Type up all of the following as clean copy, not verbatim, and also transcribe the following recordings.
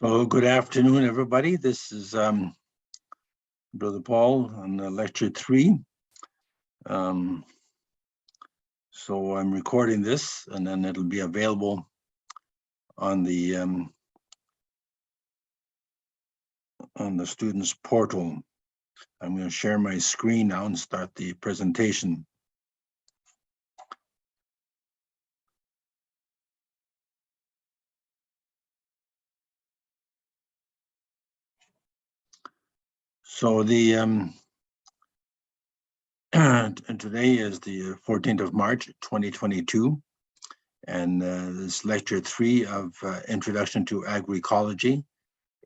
So good afternoon, everybody. This is Brother Paul on lecture 3. So I'm recording this, and then it'll be available on the students' portal. I'm going to share my screen now and start the presentation. So and today is the 14th of March, 2022, and this lecture 3 of Introduction to Agroecology,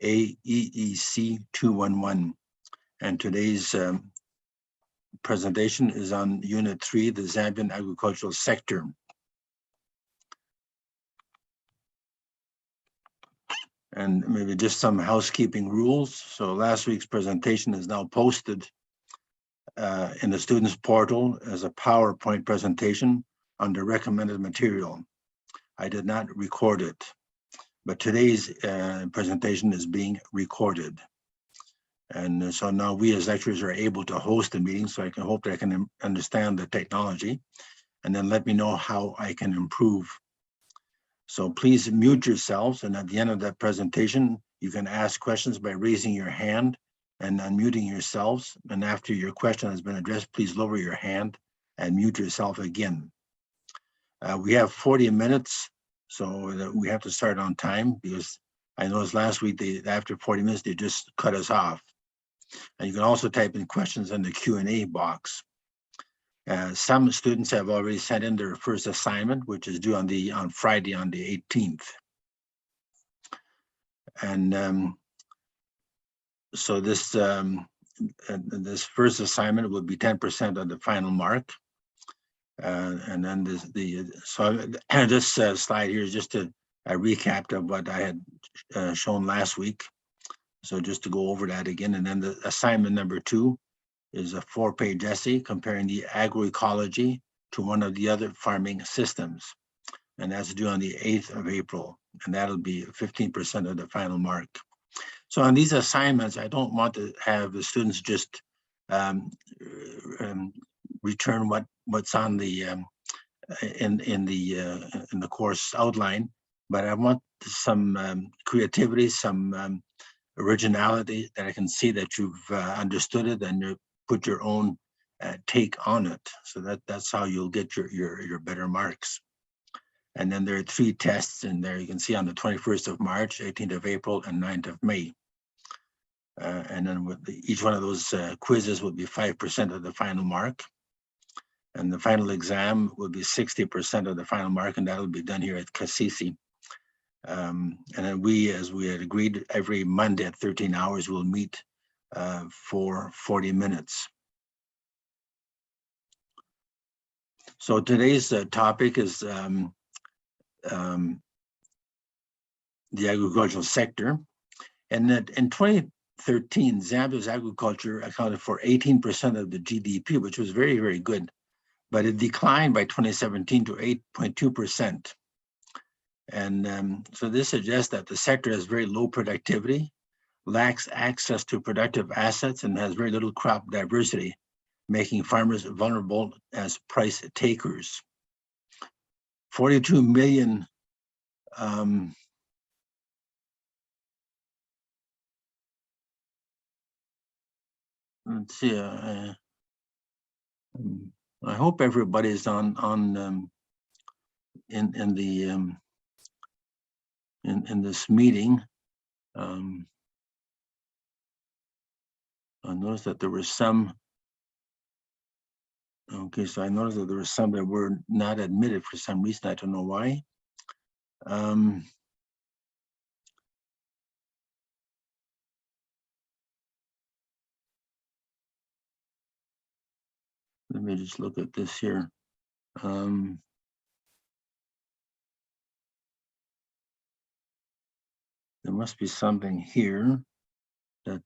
AEEC 211. And today's presentation is on Unit 3, the Zambian agricultural sector. And maybe just some housekeeping rules. So last week's presentation is now posted in the students' portal as a PowerPoint presentation under recommended material. I did not record it, but today's presentation is being recorded. And so now we as lecturers are able to host the meeting, so I can hope that I can understand the technology, and then let me know how I can improve. So please mute yourselves, and at the end of that presentation, you can ask questions by raising your hand and unmuting yourselves. And after your question has been addressed, please lower your hand and mute yourself again. We have 40 minutes, so that we have to start on time, because I noticed last week, after 40 minutes, they just cut us off. And you can also type in questions in the Q&A box. Some students have already sent in their first assignment, which is due on Friday, on the 18th. And so this first assignment will be 10% of the final mark. And then this slide here is just a recap of what I had shown last week. So just to go over that again, and then the assignment number 2 is a 4-page essay comparing the agroecology to one of the other farming systems. And that's due on the 8th of April, and that'll be 15% of the final mark. So on these assignments, I don't want to have the students just return what's on the in the course outline, but I want some creativity, some originality, that I can see that you've understood it and you put your own take on it. So that's how you'll get your better marks. And then there are 3 tests in there. You can see on the 21st of March, 18th of April, and 9th of May. And then with each one of those quizzes will be 5% of the final mark. And the final exam will be 60% of the final mark, and that'll be done here at Kasisi. And then as we had agreed, every Monday at 13 hours, we'll meet for 40 minutes. So today's topic is the agricultural sector. And that in 2013, Zambia's agriculture accounted for 18% of the GDP, which was very, very good. But it declined by 2017 to 8.2%. And so this suggests that the sector has very low productivity, lacks access to productive assets, and has very little crop diversity, making farmers vulnerable as price takers. 42 million let's see, I hope everybody's on in this meeting. I noticed that there were some. Okay, so I noticed that there were some that were not admitted for some reason. I don't know why. Let me just look at this here. There must be something here that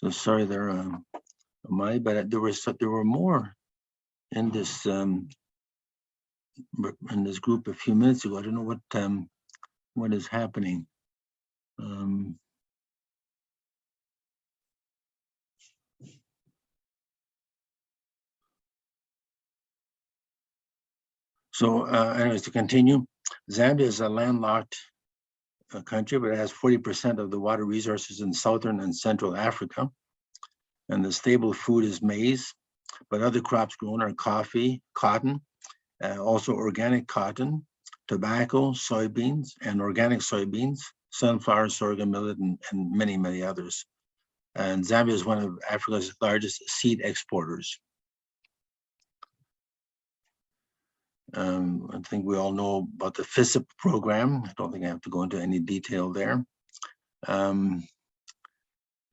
So sorry there, but there were more in this group a few minutes ago. I don't know what is happening. So anyways, to continue, Zambia is a landlocked country, but it has 40% of the water resources in southern and central Africa. And the stable food is maize, but other crops grown are coffee, cotton, also organic cotton, tobacco, soybeans, and organic soybeans, sunflower, sorghum, millet, and many, many others. And Zambia is one of Africa's largest seed exporters. I think we all know about the FISIP program. I don't think I have to go into any detail there.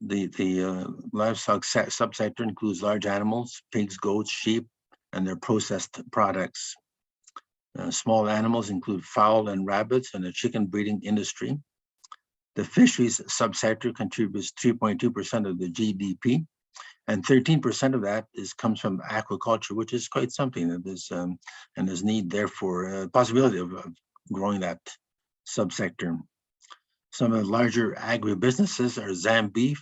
The livestock subsector includes large animals, pigs, goats, sheep, and their processed products. Small animals include fowl and rabbits and the chicken breeding industry. The fisheries subsector contributes 3.2% of the GDP, and 13% of that comes from aquaculture, which is quite something that is, and there's need therefore possibility of growing that subsector. Some of the larger agribusinesses are Zambeef,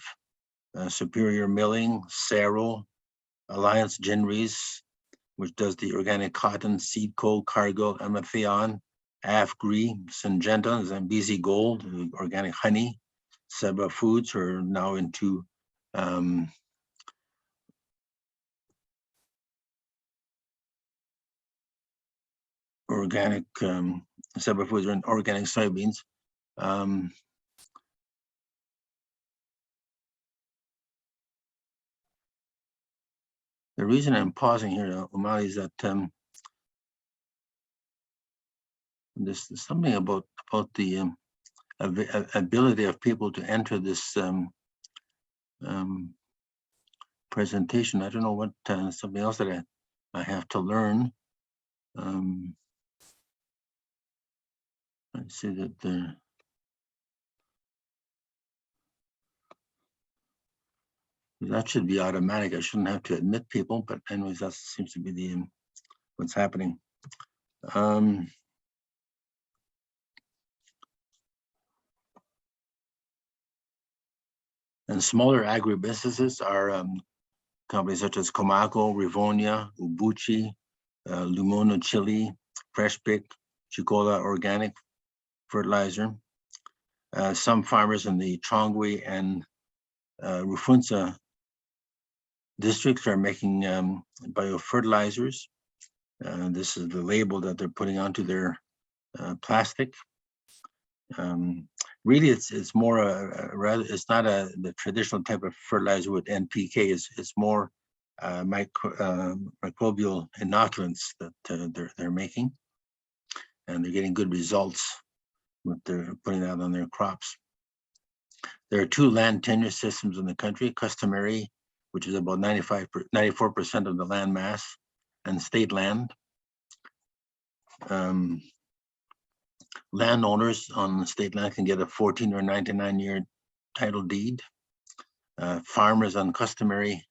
Superior Milling, Sero, Alliance Ginries, which does the organic cotton, Seedco, Cargill, Amatheon, Afgri, Syngenta, Zambezi Gold, organic honey. Seba Foods are now into organic, Seba Foods are in organic soybeans. The reason I'm pausing here, Umali, is that there's something about the ability of people to enter this presentation. I don't know what something else that I have to learn. I see that that should be automatic. I shouldn't have to admit people, but anyways, that seems to be what's happening. And smaller agribusinesses are companies such as Comaco, Rivonia, Ubuchi, Lumono Chili, Fresh Pick, Chicola Organic Fertilizer. Some farmers in the Chongwe and Rufunza districts are making biofertilizers. This is the label that they're putting onto their plastic. Really, it's more it's not the traditional type of fertilizer with NPK. It's more microbial inoculants that they're making, and they're getting good results with they're putting out on their crops. There are 2 land tenure systems in the country: customary, which is about 94% of the land mass, and state land. Landowners on state land can get a 14 or 99-year title deed. Farmers on customary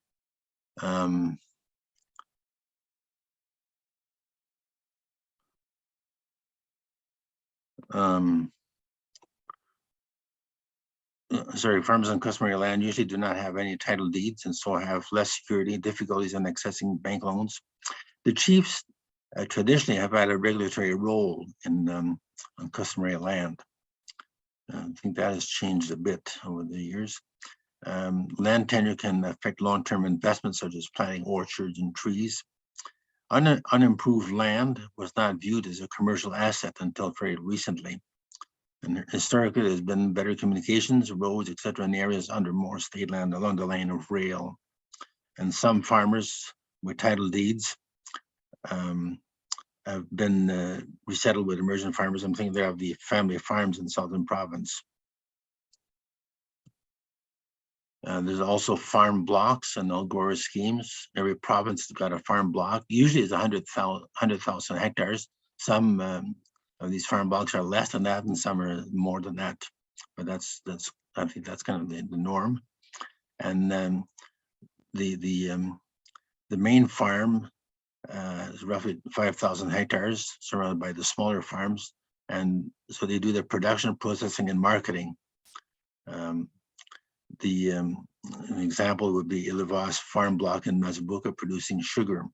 farmers on customary land usually do not have any title deeds and so have less security, difficulties in accessing bank loans. The chiefs traditionally have had a regulatory role in on customary land. I think that has changed a bit over the years. Land tenure can affect long-term investments such as planting orchards and trees. Unimproved land was not viewed as a commercial asset until very recently. And historically, there's been better communications, roads, etc., in areas under more state land along the line of rail. And some farmers with title deeds have been resettled with emergent farmers. I'm thinking there of the family farms in Southern Province. There's also farm blocks and Algora schemes. Every province has got a farm block. Usually it's 100,000 hectares. Some of these farm blocks are less than that, and some are more than that. But I think that's kind of the norm. And the main farm is roughly 5,000 hectares, surrounded by the smaller farms. And so they do their production, processing, and marketing. An example would be Ilivas farm block in Mazabuka producing sugar.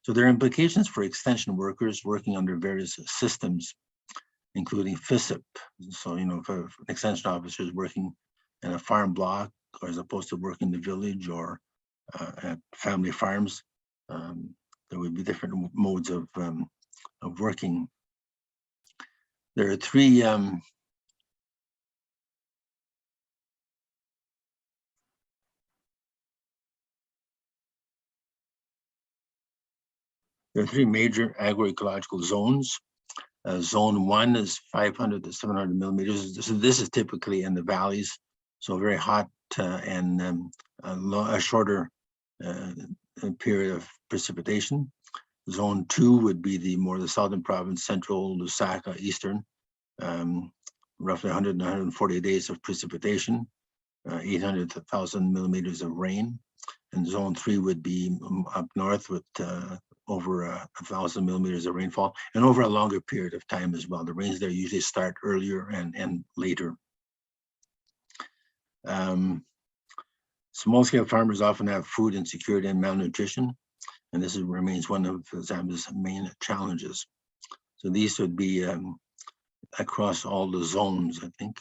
So there are implications for extension workers working under various systems, including FISIP. So, if an extension officer is working in a farm block, or as opposed to working in the village or at family farms, there would be different modes of working. There are three major agroecological zones. Zone 1 is 500 to 700 millimeters. This is typically in the valleys, so very hot and a shorter period of precipitation. Zone 2 would be the southern province, central, Lusaka, eastern, roughly 100 to 140 days of precipitation, 800 to 1,000 millimeters of rain. And zone 3 would be up north with over 1,000 millimeters of rainfall, and over a longer period of time as well. The rains there usually start earlier and later. Small-scale farmers often have food insecurity and malnutrition, and this remains one of Zambia's main challenges. So these would be across all the zones, I think.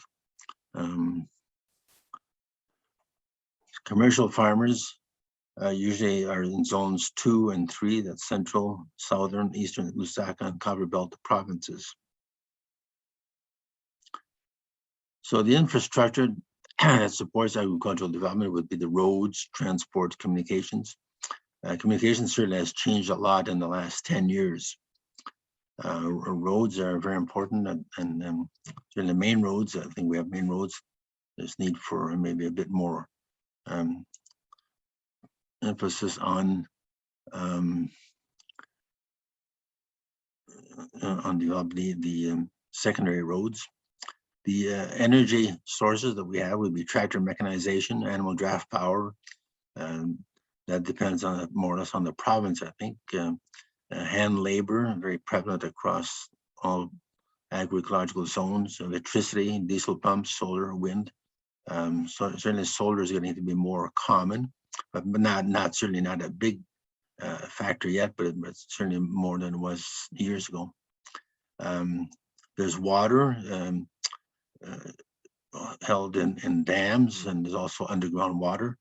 Commercial farmers usually are in zones 2 and 3, that's central, southern, eastern, Lusaka, and Copperbelt provinces. So the infrastructure that supports agricultural development would be the roads, transport, communications. Communications certainly has changed a lot in the last 10 years. Roads are very important, and certainly main roads, I think we have main roads. There's need for maybe a bit more emphasis on the secondary roads. The energy sources that we have would be tractor mechanization, animal draft power. That depends on more or less on the province, I think. Hand labor, very prevalent across all agroecological zones. Electricity, diesel pumps, solar, wind. So certainly solar is going to be more common, but certainly not a big factor yet, but it's certainly more than it was years ago. There's water held in dams, and there's also underground water.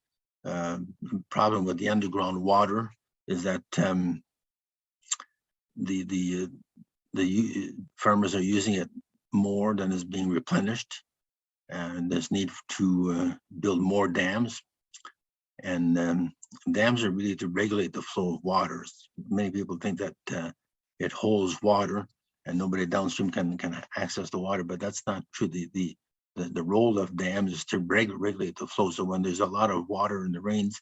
Problem with the underground water is that the farmers are using it more than is being replenished, and there's need to build more dams. And dams are really to regulate the flow of waters. Many people think that it holds water and nobody downstream can access the water, but that's not true. The role of dams is to regulate the flow. So when there's a lot of water in the rains,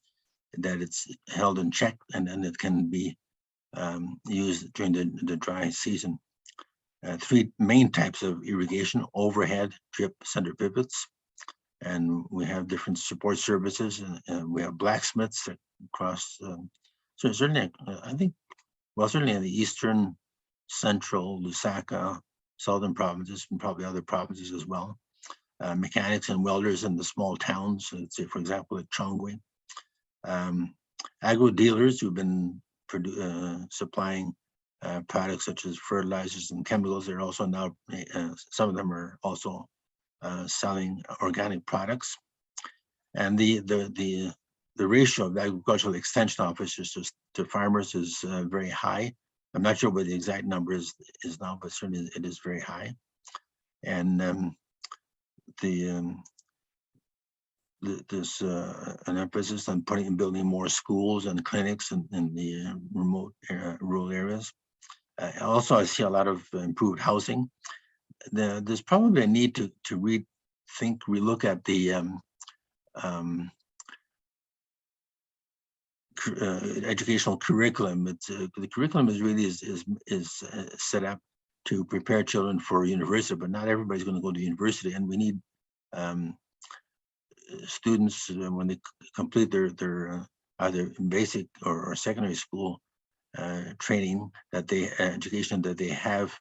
that it's held in check, and then it can be used during the dry season. Three main types of irrigation: overhead, drip, center pivots. And we have different support services, and we have blacksmiths across, so certainly, I think, well, certainly in the eastern, central, Lusaka, southern provinces, and probably other provinces as well. Mechanics and welders in the small towns, let's say, for example, at Chongwe. Agro dealers who've been supplying products such as fertilizers and chemicals. They're also now, some of them are also selling organic products. And the ratio of agricultural extension officers to farmers is very high. I'm not sure what the exact number is now, but certainly it is very high. And there's an emphasis on building more schools and clinics in the remote rural areas. Also, I see a lot of improved housing. There's probably a need to relook at the educational curriculum. The curriculum is really set up to prepare children for university, but not everybody's going to go to university, and we need students, when they complete their either basic or secondary school training, that they education that they have,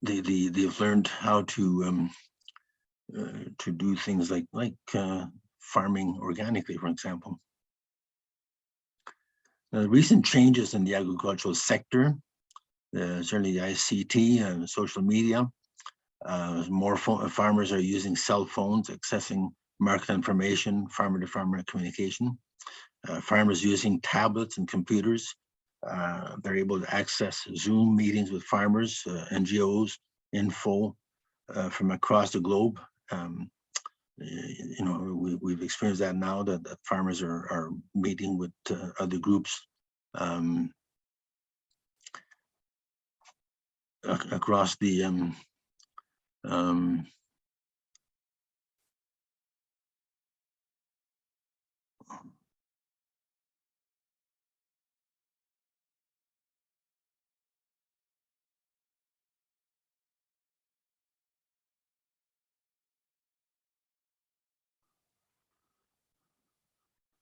they've learned how to do things like farming organically, for example. Recent changes in the agricultural sector, certainly the ICT and social media, more farmers are using cell phones, accessing market information, farmer-to-farmer communication. Farmers using tablets and computers. They're able to access Zoom meetings with farmers, NGOs, info from across the globe. We've experienced that now, that farmers are meeting with other groups across the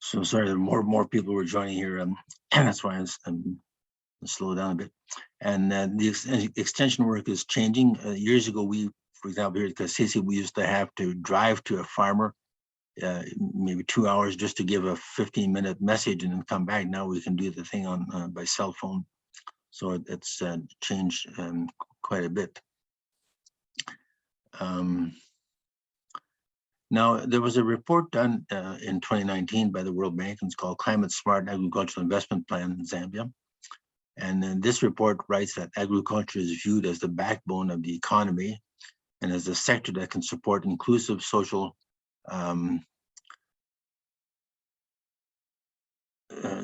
so sorry, more people were joining here, and that's why I'm slow down a bit. And the extension work is changing. Years ago, for example, here at Kasisi, we used to have to drive to a farmer, maybe 2 hours, just to give a 15-minute message and then come back. Now we can do the thing on by cell phone. So it's changed quite a bit. Now, there was a report done in 2019 by the World Bank, and it's called Climate Smart Agricultural Investment Plan in Zambia. And then this report writes that agriculture is viewed as the backbone of the economy and as a sector that can support inclusive social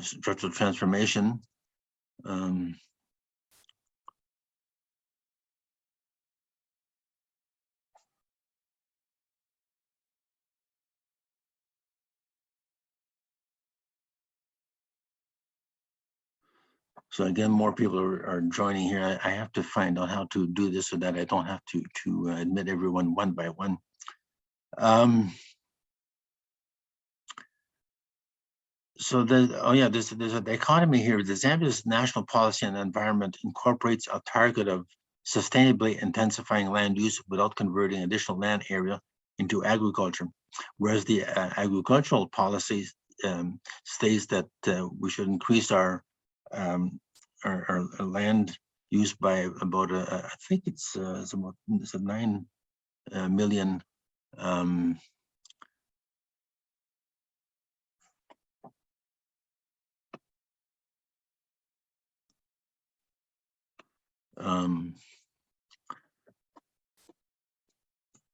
structural transformation. So again, more people are joining here. I have to find out how to do this so that I don't have to admit everyone one by one. So there's the economy here. The Zambia's national policy on the environment incorporates a target of sustainably intensifying land use without converting additional land area into agriculture, whereas the agricultural policy states that we should increase our land use by about I think it's about 9 million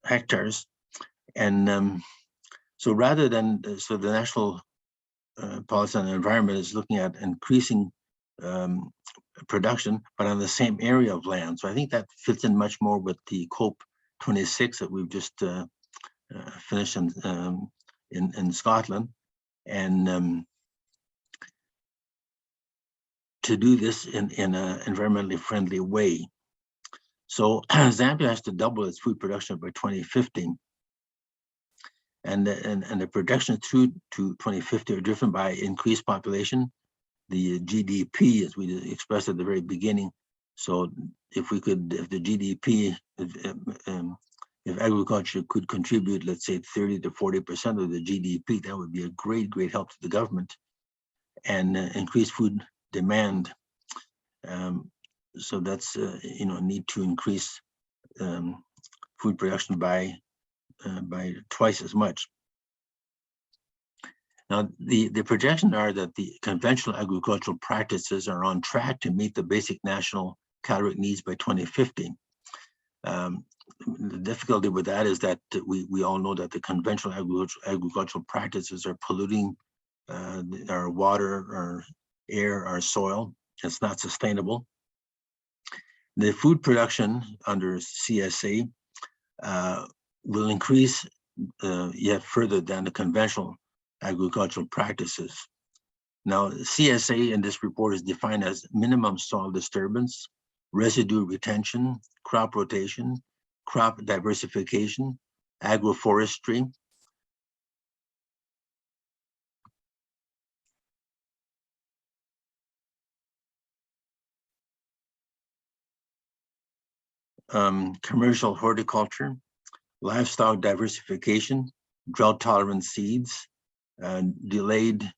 hectares, and so rather than so the national policy on the environment is looking at increasing production, but on the same area of land. So I think that fits in much more with the COP26 that we've just finished in Scotland, and to do this in an environmentally friendly way. So Zambia has to double its food production by 2050. And the projections through to 2050 are driven by increased population, the GDP, as we expressed at the very beginning. So if the GDP, if agriculture could contribute, let's say 30 to 40% of the GDP, that would be a great help to the government, and increase food demand. So that's need to increase food production by twice as much. Now, the projections are that the conventional agricultural practices are on track to meet the basic national caloric needs by 2050. The difficulty with that is that we all know that the conventional agricultural practices are polluting our water, our air, our soil. It's not sustainable. The food production under CSA will increase yet further than the conventional agricultural practices. Now, CSA in this report is defined as minimum soil disturbance, residue retention, crop rotation, crop diversification, agroforestry, commercial horticulture, livestock diversification, drought-tolerant seeds, delayed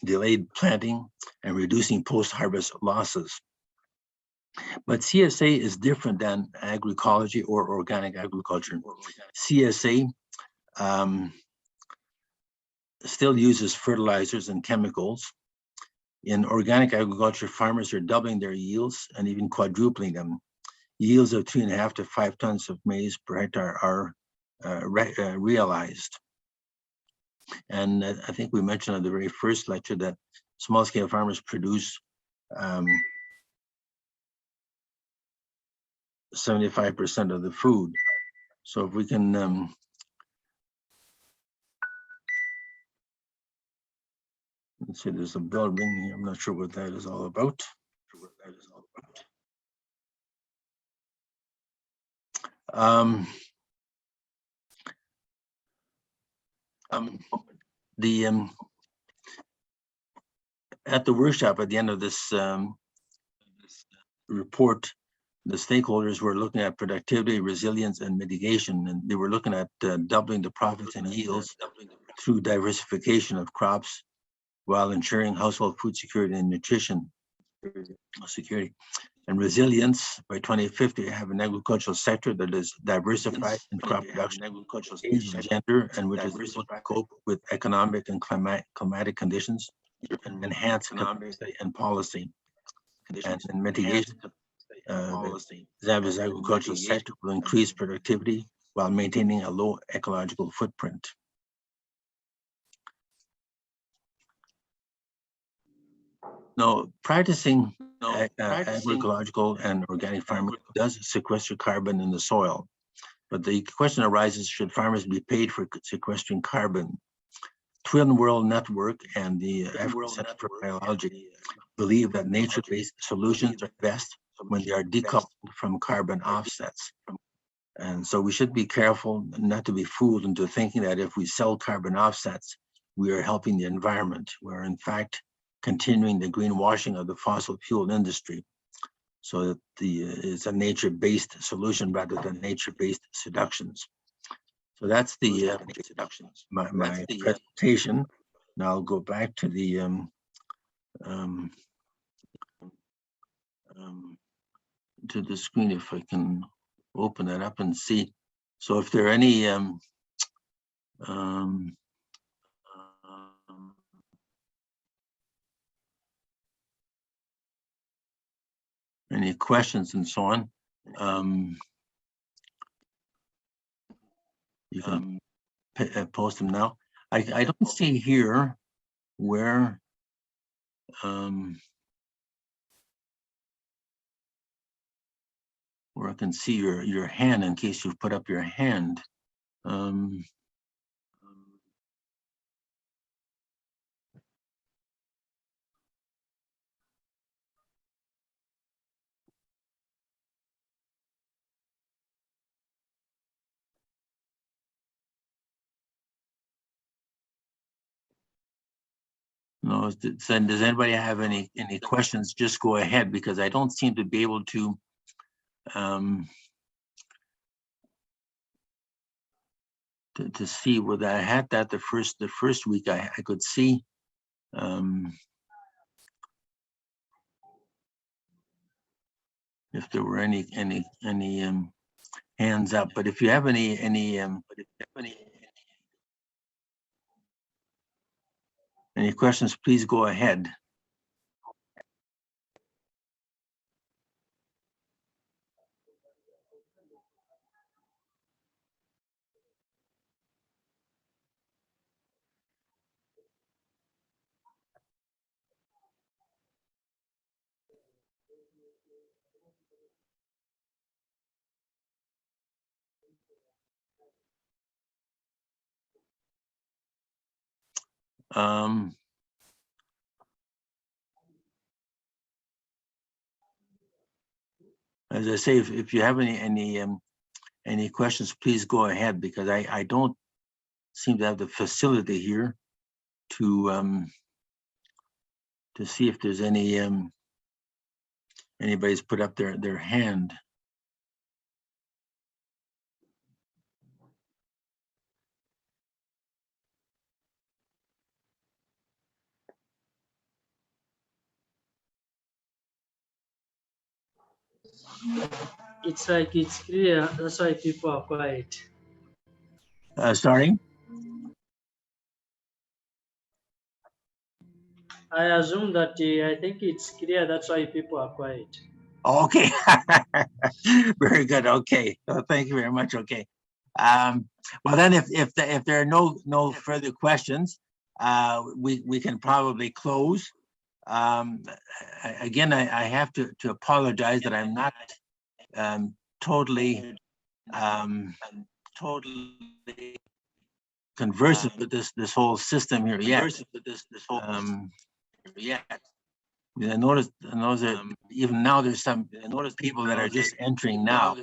delayed planting and reducing post-harvest losses. But CSA is different than agroecology or organic agriculture. CSA still uses fertilizers and chemicals. In organic agriculture, farmers are doubling their yields and even quadrupling them. Yields of 3.5 to 5 tons of maize per hectare are realized. And I think we mentioned at the very first lecture that small-scale farmers produce 75% of the food. So if we can let's see, there's a bell ringing here. I'm not sure what that is all about. At the workshop at the end of this report, the stakeholders were looking at productivity, resilience, and mitigation, and they were looking at doubling the profits and yields through diversification of crops while ensuring household food security and nutrition security. And resilience, by 2050, have an agricultural sector that is diversified in crop production, age, gender, and which is able to cope with economic and climatic conditions, and enhance capacity and policy. And in mitigation, Zambia's agricultural sector will increase productivity while maintaining a low ecological footprint. Now, practicing agroecological and organic farming does sequester carbon in the soil, but the question arises, should farmers be paid for sequestering carbon? Twin World Network and the African Center for Biology believe that nature-based solutions are best when they are decoupled from carbon offsets. And so we should be careful not to be fooled into thinking that if we sell carbon offsets, we are helping the environment. We're in fact continuing the greenwashing of the fossil fuel industry. So that it's a nature-based solution rather than nature-based seductions. So that's the my presentation. Now I'll go back to the screen if I can open it up and see. So if there are any questions and so on, you can post them now. I don't see here where I can see your hand in case you've put up your hand. No, does anybody have any questions? Just go ahead, because I don't seem to be able to to see whether I had that the first week. I could see if there were any hands up. But if you have any questions, please go ahead. As I say, if you have any questions, please go ahead, because I don't seem to have the facility here to see if there's anybody's put up their hand. It's like it's clear, that's why people are quiet. Sorry? I assume that I think it's clear, that's why people are quiet. Okay. Very good. Okay. Well, thank you very much. Okay. Well, then if there are no further questions, we can probably close. Again, I have to apologize that I'm not totally conversant with this whole system here yet. I noticed that even now there's some people that are just entering now.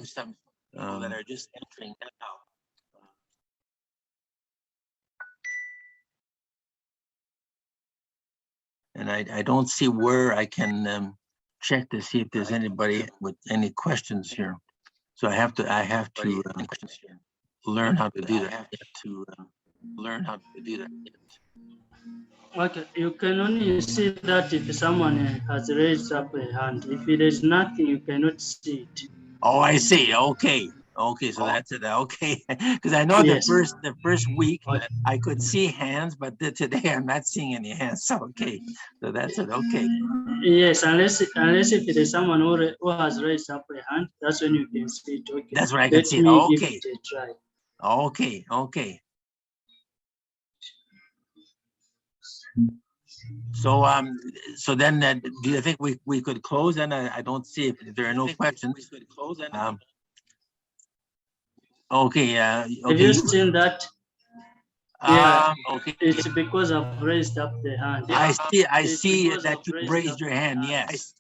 And I don't see where I can check to see if there's anybody with any questions here. So I have to learn how to do that. Okay, you can only see that if someone has raised up a hand. If there is nothing, you cannot see it. Oh, I see. Okay. Okay, so that's it. Okay, because I know Yes. the first week Okay. I could see hands, but today I'm not seeing any hands. So okay, so that's it. Okay. Yes, unless if there is someone who has raised up a hand, that's when you can see it. Okay. That's when I can see it. Let me Okay. give it a try. Okay. Okay. So so then do you think we could close? And I don't see if there are no questions. Okay. Have Okay. you seen that? Yeah. Okay. It's because I've raised up the hand. I see because that I've you raised raised up your the hand. hand. Yes.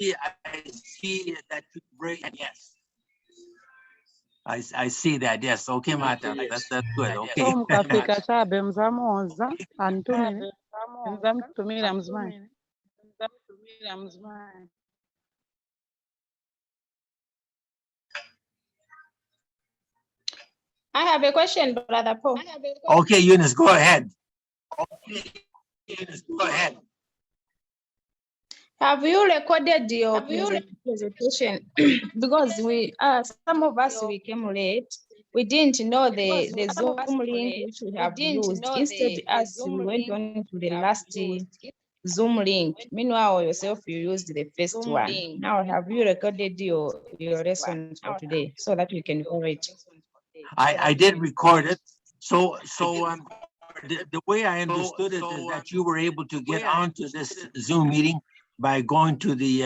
I see that. Yes. Okay, Martha. Yes. That's good. Okay. So mukafika chabe mzamuoza antumire nzamtumira mzimani. I have a question, Brother Paul. Okay, Eunice, go ahead. Okay, Eunice, go ahead. Have you recorded your presentation? Because we, some of us, we came late. We didn't know the Zoom link which we have used. Instead, as we went on to the last Zoom link, meanwhile, yourself, you used the first one. Now, have you recorded your lessons for today so that we can follow it? I did record it. So the way I understood it is that you were able to get onto this Zoom meeting by going to the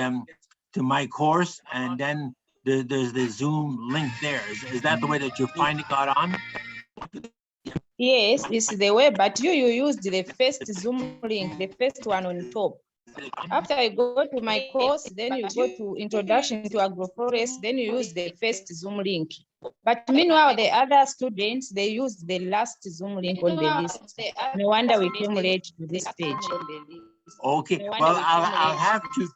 to my course, and then there's the Zoom link there. Is that the way that you finally got on? Yes, it's the way, but you used the first Zoom link, the first one on top. After I go to my course, then you go to Introduction to Agroforest, then you use the first Zoom link. But meanwhile, the other students, they used the last Zoom link on the list. No wonder we came late to this page. Okay, well, I'll have to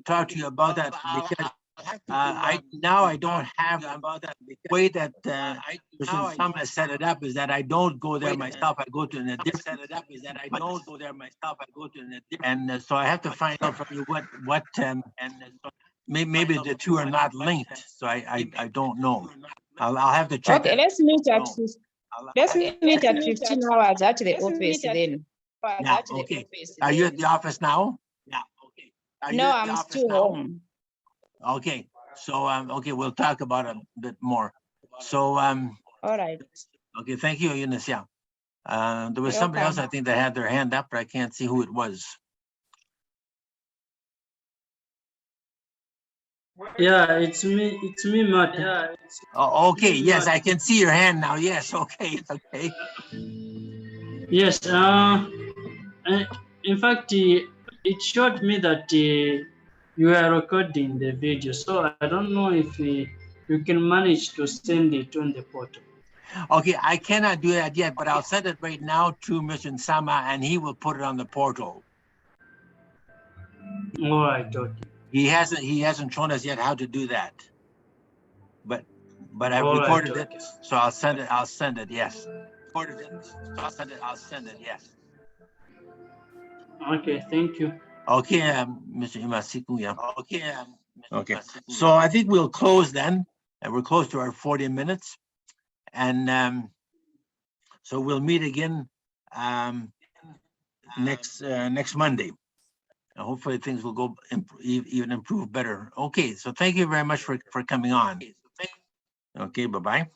talk to you about that, because I don't have the way that some has set it up is that I don't go there myself. I go to a different and so I have to find out from you what maybe the two are not linked. So I don't know. I'll have to check. Okay, let's meet at 15 hours at the office then. Yeah, okay. Are you at the office now? Yeah, okay. No, I'm still home. Okay, so okay, we'll talk about it a bit more. So all right. Okay, thank you, Eunice. Yeah. There was somebody else I think that had their hand up, but I can't see who it was. Yeah, it's me, Martin. Oh, okay, yes, I can see your hand now. Yes, okay, okay. Yes, In fact, it showed me that you are recording the video, so I don't know if you can manage to send it on the portal. Okay, I cannot do that yet, but I'll send it right now to Mr. Nsama and he will put it on the portal. All right, okay. He hasn't shown us yet how to do that. But I've All right, recorded it, okay. so I'll send it, yes. Recorded it, so I'll send it, yes. Okay, thank you. Okay, Mr. Imasiku, yeah. Okay, so I think we'll close then, and we're close to our 40 minutes. And so we'll meet again next Monday. And hopefully things will go even improve better. Okay, so thank you very much for coming on. Okay, bye-bye.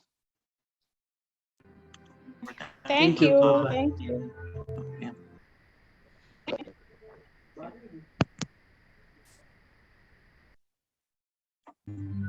Thank you. you. Bye-bye. Thank you. Okay.